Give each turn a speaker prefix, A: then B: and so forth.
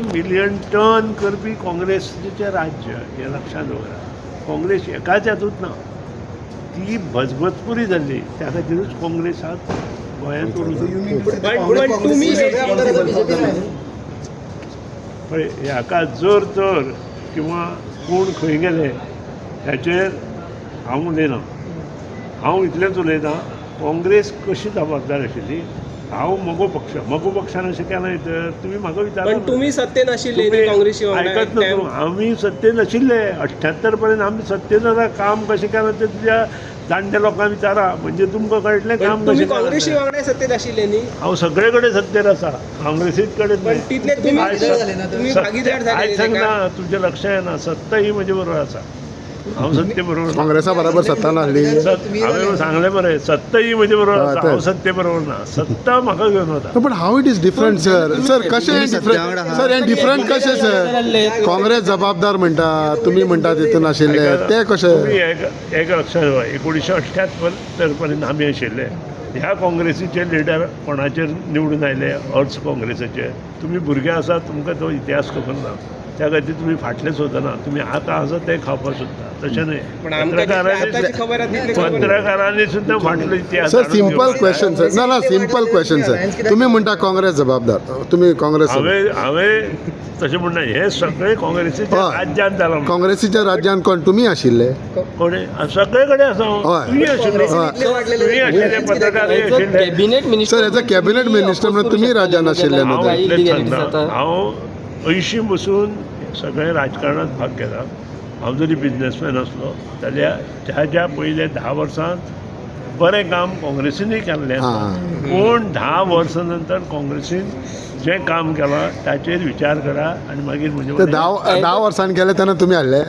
A: Million ton करपी काँग्रेसीचें राज्य हें लक्षात दवरा. काँग्रेस एकाच हातूंत ना, ती भजभजपुरी जाल्ली, त्या खातीरूच काँग्रेसाक गोंयांत पळय हाका जर तर किंवा कोण खंय गेले ह्याचेर हांव उलयना. हांव इतलेंच उलयतां, काँग्रेस कशी जबाबदार आशिल्ली. हांव म्हगो पक्षान अशें केलें तर तुमी म्हाका विचारता.
B: पण तुमी सत्तेन आशिल्ले न्ही काँग्रेसी वांगडा
A: आयकत ना तूं, आमी सत्तेन आशिल्ले 78 पर्यंत. आमी सत्तेन आतां काम कशें केलां तें तुज्या जाणट्या लोकांक विचारा, म्हणजे तुमकां कळटलें काम
B: तुमी
A: कशें केलां.
B: काँग्रेसी वांगडा सत्तेत आशिल्ले न्ही.
A: हांव सगळे कडेन सत्तेर आसा, काँग्रेसीच कडेन
B: पण तितले तुम्ही भागीदार जाले
A: आयज सांगना, तुजें लक्ष येना. सत्ता ही म्हजे बरोबर आसा, हांव सत्ते बरोबर ना.
C: काँग्रेसा बरोबर सत्ता नासली.
A: हांवें सांगलें मरे, सत्ता ही म्हजे बरोबर आसा, हांव सत्ते बरोबर ना. सत्ता म्हाका घेवन वता.
C: पण how it is different sir कशें डिफरंट सर हें डिफरंट कशें सर. काँग्रेस जबाबदार म्हणटा, तुमी म्हणटा तितून आशिल्ले ते कशें.
A: तुमी एक लक्षात दवरा, 1978 पर्यंत आमी आशिल्ले. ह्या काँग्रेसीचे लिडर कोणाचेर निवडून आयले, अर्ज काँग्रेसीचे. तुमी भुरगे आसात, तुमकां तो इतिहास खबर ना, त्या खातीर तुमी फाटलें सोदना. तुमी आतां आसा तें खावपाक सोदता, तशें न्हय. पत्रकारांनी सुद्दां फाटलो इतिहास.
C: Sir simple question sir. ना सिंपल क्वेश्चन सर. तुमी म्हणटा काँग्रेस जबाबदार, तुमी काँग्रेस.
A: हांवें तशें म्हणना, हे सगळे काँग्रेसीच्या राज्यांत जाला.
C: काँग्रेसीच्या राज्यान कोण तुमी आशिल्ले.
A: कोणे सगळे कडेन आसा. तुमी आशिल्ले, तुमी आशिल्ले, पत्रकार आशिल्ले.
D: Cabinet minister
C: sir as a cabinet minister म्हणून तुमी राज्यान आशिल्ले न्हू.
A: हांव इतलेंच सांगता, हांव 80 बसून सगळे राजकारणांत भाग घेता. हांव जरी बिझनेसमॅन आसलो जाल्यार ज्या पयले 10 वर्सांत बरें काम काँग्रेसीनूय केल्लें आसा. पूण 10 वर्सां नंतर काँग्रेसीन जें काम केलां ताचेर विचार करा आनी मागीर म्हणजे
C: 10 वर्सांनी गेले तेन्ना तुमी हाडले.